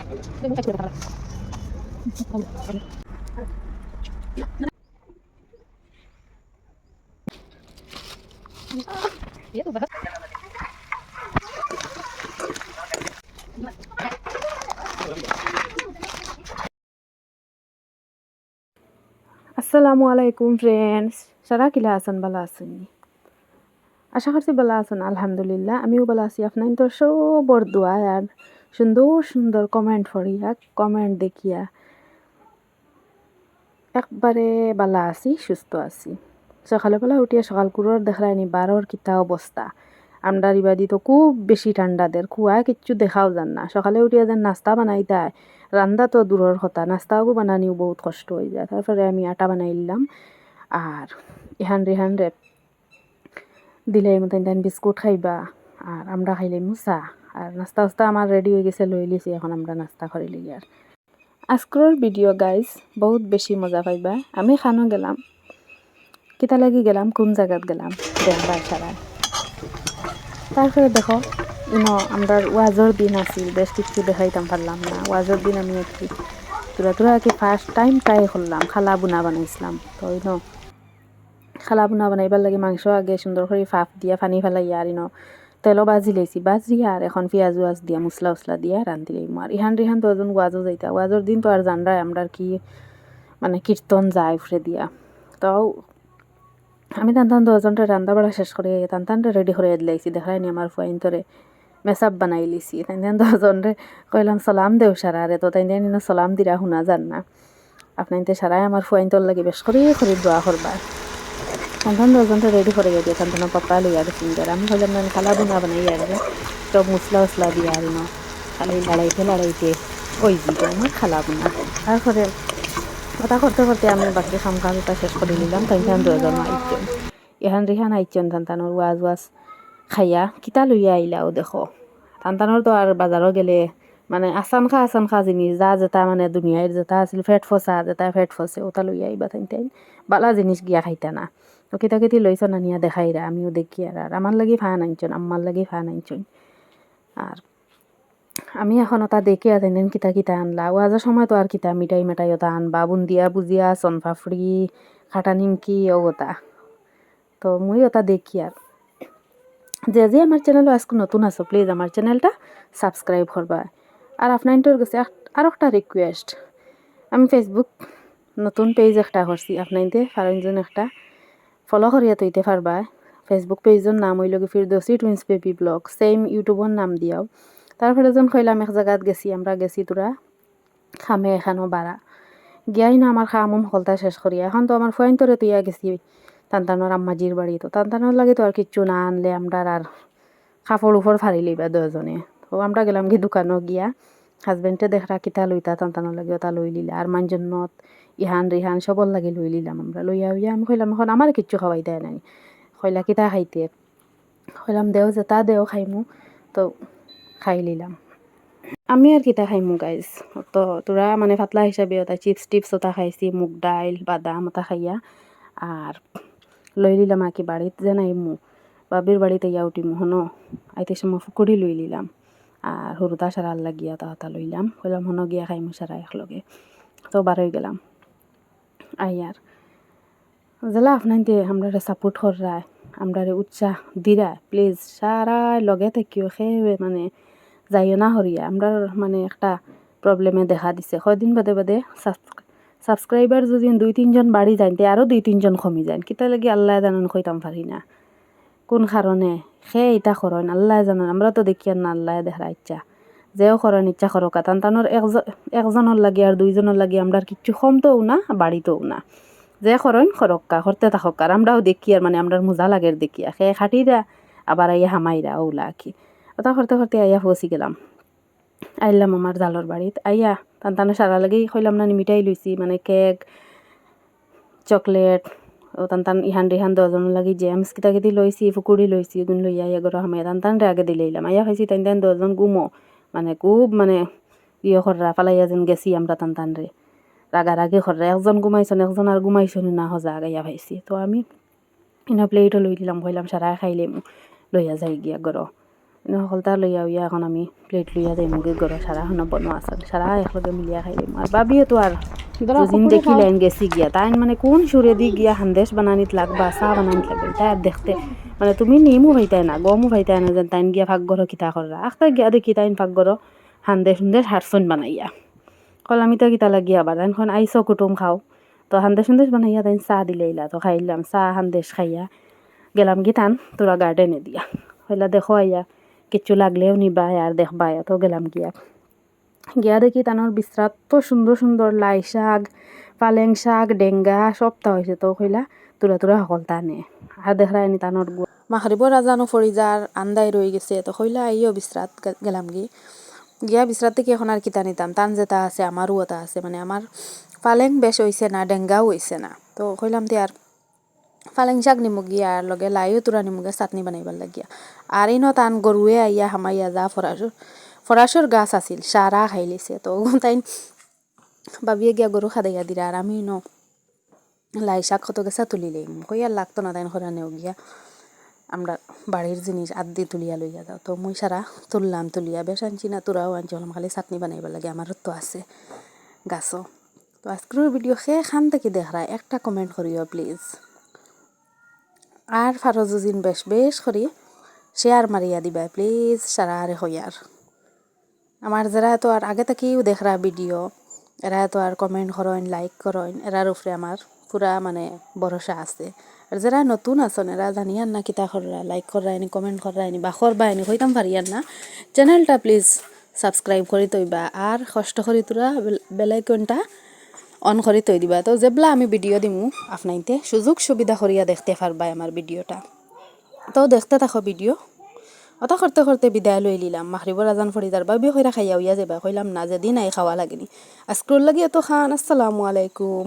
আসসালামু আলাইকুম ফ্রেন্ডস, সারা কিলা আছেন? ভালো আছেন? আশা করছি ভালো আছেন। আলহামদুলিল্লাহ আমিও ভালো আছি। আপনার তো সবর দোয়া আর সুন্দর সুন্দর কমেন্ট পড়িয়া কমেন্ট দেখিয়া একবারে ভালো আছি, সুস্থ আছি। সকালবেলা উঠিয়া সকালকুড়োর দেখলাইনি বারোর কিতা অবস্থা। আমরার ইবাদি তো খুব বেশি ঠান্ডাদের কুয়া কিচ্ছু দেখাও যান না। সকালে উঠিয়া যেন নাস্তা বানাই দেয়, রান্না তো দূরের কথা, নাস্তাও বানানিও বহুত কষ্ট হয়ে যায়। তারপরে আমি আটা বানাইলাম আর ইহান রিহান রে দিলে মতন দেন বিস্কুট খাইবা আর আমরা খাইলে মুসা আর নাস্তা উস্তা আমার রেডি হয়ে গেছে, লই লিছি। এখন আমরা নাস্তা করে লই। আর আজকের ভিডিও গাইস বহুত বেশি মজা পাইবা। আমি খানো গেলাম, কিতা লাগি গেলাম, কোন জায়গাত গেলাম দেখবা সারা। তারপরে দেখো আমরা ওয়াজর দিন আছিল, বেশ কিছু দেখাইতাম পারলাম না। ওয়াজর দিন আমি একটি তুরা কি ফার্স্ট টাইম ট্রাই করলাম, খালা বুনা বানাইছিলাম। তো খালা বুনা বানাইবার লাগে মাংস আগে সুন্দর করে ফাফ দিয়া পানি ফেলাই আর তেলও বাজি লাইছি, বাজি আর এখন পেঁয়াজ ওয়াজ দিয়া মশলা উসলা দিয়া রান্ধি লাইম। আর ইহান তো এজন ওয়াজও যাইতা, ওয়াজর দিন তো আর জানরাই আমরা কি মানে কীর্তন যায় উফরে দিয়া। তো আমি টান দশজনটা রান্না বাড়া শেষ করে টানটা রেডি করে দিলাইছি। দেখায়নি আমার ফুয়াইন্তরে মেসাপ বানাই লিছি। তাই দশজনরে কইলাম সালাম দেও সারারে। তো তাই সালাম দিরা শুনা যান না। আপনার সারাই আমার ফুয়াইন্তর লাগে বেশ করে দোয়া করবা। টান দশজনটা রেডি করে দিয়ে টান পাপা লইয়া গেছেন। আমি ভাবলাম না খালা বুনা বানাই আর সব মশলা উসলা দিয়া আর খালি লড়াইতে ওই দিকে আমার খালা বুনা। তারপরে কথা করতে করতে আমি বাকি কামটা শেষ করে নিলাম। তাই দুজন আইছেন, ইহান রিহান আইছেন। টানটানোর ওয়াজ খাইয়া কিতা লইয়া আইলাও দেখো। টানটানোর তো আর বাজারও গেলে মানে আসান খা জিনিস যা যেটা মানে দুনিয়ার যেটা আছিল ফেট ফসা, যেটা ফেট ফসে ওটা লইয়া আইবা। তাই বালা জিনিস গিয়া খাইতা না। তো কিতা কিতি লইছ না নিয়া দেখাইরা, আমিও দেখি। আর আমার লাগি ফান আনছন, আম্মার লাগি ফান আনছন। আর আমি এখন ওটা দেখে আছেন কিতা কিতা আনলা। ওয়াজের সময় তো আর কিতা মিঠাই মেটাই ওটা আনবা, বুন্দিয়া বুজিয়া চনপাপড়ি খাটা নিমকি ওটা। তো মুই ওটা দেখি। আর যে আমার চ্যানেলও আজকে নতুন আছো প্লিজ আমার চ্যানেলটা সাবস্ক্রাইব করবা। আর আপনার কাছে আর একটা রিকোয়েস্ট, আমি ফেসবুক নতুন পেজ একটা করছি, আপনাইতে ফারনজন একটা ফলো করিয়া তৈতে পারবা। ফেসবুক পেজের নাম হইল কি Firdausi twins baby blog, same ইউটিউবের নাম দিয়াও। তারপরে যখন কইলাম এক জায়গাত আমরা গেছি তোরা খামে এখানো বাড়া গিয়াই না আমার খামুম সকলটা শেষ করিয়া। এখন তো আমার ফুয়াইন্তরে তুইয়া গেছি টানটানোর আম্মাজির বাড়ি। তো টানটানোর লাগে তো আর কিচ্ছু না আনলে আমরা আর কাপড় উপর ফাড়ি লইবা দুজনে। তো আমরা গেলাম কি দোকানও গিয়া হাজবেন্ডে দেখরা কিতা লইতা টানটানোর লাগে ওটা লই লিলা। আর মানজনত ইহান রিহান সবর লাগে লই লিলাম। আমরা লইয়া আমি কইলাম এখন আমার কিচ্ছু খাওয়াই দেয় নাই। কইলা কিতা খাইতে, কইলাম দেও যেটা দেও খাইমু। তো খাই লিলাম। আমি আর কিতা খাইমু গাইজ। তো তোরা মানে পাতলা হিসাবে ওটা চিপস টিপস ওটা খাইছি, মুগ ডাইল বাদাম ওটা খাইয়া। আর লই লিলাম আঁকি বাড়িত যে নাইমু বাবির বাড়িতে ইয়া উঠিমু হনো আইতে সময় ফুকুরি লই লিলাম। আর সরুতা সারার লাগিয়া তা লইলাম। কইলাম হনো গিয়া খাইমু সারা একলগে। তো বারোই গেলাম আর জেলা আপনার দিয়ে আমরা সাপোর্ট কররা, আমরা উৎসাহ দিরা প্লিজ সারা লগে থাকিও খেয়ে মানে যাইও না হরিয়া। আমরা মানে একটা প্রবলেমে দেখা দিছে কয়দিন বাদে সাবস্ক্রাইবার যদি 2-3 জন বাড়ি যাইতে আরও 2-3 জন কমি যায়। কিতা লাগি আল্লাহ জানান কইতাম পারি না কোন কারণে সে এটা করেন আল্লাহ জানান। আমরা তো দেখি আর না আল্লাহ দেখা ইচ্ছা যেও করেন ইচ্ছা করো টানটানোর একজনের লাগে আর 2 জনের লাগে আমরা কিচ্ছু কমতেও না বাড়িতেও না। যে করেন করক্কা করতে থাকক। আর আমরাও দেখি আর মানে আমরা মজা লাগের দেখি সে খাটিরা আবার আইয়া হামাইরা ওলা কি ওটা করতে করতে আইয়া পৌঁছি গেলাম। আইলাম আমার জালর বাড়িত আইয়া টানটানো সারা লাগেই কইলাম না মিঠাই লইছি মানে কেক চকলেট ও টান ইহান রিহান 10 জনের লাগি জেমস কিতা কিতি লইছি, ফুকুরি লইছি গুণ লইয়া এগারো হামাই টানরে আগে দিলাম। আইয়া খাইছি টান 10 জন গুমো মানে খুব মানে ইয়ে কররা ফালাইয়া যেন গেছি আমরা টানরে রাগারাগি কররা। একজন ঘুমাইছেন একজন আর ঘুমাইছেন না হজা গাইয়া ভাইছি। তো আমি প্লেটও লই দিলাম কইলাম সারা খাইলে লইয়া যাই গিয়া গর। সকলটা লইয়া উইয়া এখন আমি প্লেট লইয়া যাই মুগে গড় সারা হন বনোয়া আছে সারা একলগে মিলিয়া খাই দিম আর বাবিও তো আর দুদিন দেখিলেন গেছি গিয়া তাই মানে কোন সুরে দি গিয়া হান্দেশ বানানিত লাগবা চা বানানিত লাগবে তাই আর দেখতে মানে তুমি নিমু ভাইতাই না গমু ভাইতাই না যেন তাইন গিয়া ভাগ্যর কিতা কররা আখতা গিয়া দেখি তাইন ভাগ্যর হান্দেশ হুন্দেশ হারসন বানাইয়া কল আমি তো কিতা লাগিয়া আবার তাইনখন আইসো কুটুম খাও তো হান্দেশ হুন্দেশ বানাইয়া তাইন চা দিলেইলা তো খাইলাম চা হান্দেশ খাইয়া গেলাম কি টান তোরা গার্ডেনে দিয়া হইলা দেখো আইয়া কিচ্ছু লাগলেও নিবা আর দেখবা তো গেলাম গিয়া দেখি তানোর বিশ্রাত তো সুন্দর সুন্দর লাই শাক পালেং শাক ডেঙ্গা সবটা হয়েছে তো কইলা তোরা তোরা সকল টানে আর দেখরা এনি তানোর মাখরিবর রাজানো ফরি যার আন্দাই রয়ে গেছে তো কইলা আইও বিশ্রাত গেলাম গিয়া বিশ্রাত থেকে এখন আর কিতা নিতাম টান যেটা আছে আমারও ওটা আছে মানে আমার পালেং বেশ হয়েছে না ডেঙ্গাও হয়েছে না তো কইলাম তে আর পালেং শাক নিমুগিয়া আর লগে লাইও তোরা নিমুগে চাটনি বানাইবার লাগিয়া আর ইনো টান গরুয়ে আইয়া হামাইয়া যা ফরাসর গাছ আছিল সারা খাই লিছে তো তাই বাবিয়ে গিয়া গরু খাদাইয়া দিরা আর আমি ন লাই শাক কত গেছা তুলিলে কই আর লাগতো না তাই খরানেও গিয়া আমরা বাড়ির জিনিস আদি তুলিয়া লইয়া যাও তো মুই সারা তুলিয়া বেশ আনছি না তোরাও আনছি হলাম খালি চাটনি বানাইবার লাগে আমারও তো আছে গাছও তো আজকের ভিডিও খান থেকে দেখরা একটা কমেন্ট করিও প্লিজ আর ফারজুজিন বেশ বেশ করি শেয়ার মারিয়া দিবা প্লিজ সারা আরে হইয়ার আমার যারা তো আর আগে থেকেও দেখরা ভিডিও এরা তো আর কমেন্ট করেন লাইক করেন এরার উপরে আমার পুরা মানে ভরসা আছে আর যারা নতুন আছেন এরা জানিয়ান না কিতা কররা লাইক কররা এনি কমেন্ট কররা এনি বা করবা এনি হইতাম পারিয়ান না চ্যানেলটা প্লিজ সাবস্ক্রাইব করি তৈবা আর কষ্ট করি তোরা বেলাইকনটা অন করে তৈ দিবা তো যেবলা আমি ভিডিও দিমু আপনাইতে সুযোগ সুবিধা করিয়া দেখতে পারবা আমার ভিডিওটা তো দেখতে থাকো ভিডিও অতা করতে করতে বিদায় লই লিলাম মাগরিবর আজান ফরি যার বাবি কইরা খাইয়া হইয়া যাবা কইলাম না যেদিন আই খাওয়া লাগেনি আজকুর লাগি এত খান আসসালামু আলাইকুম।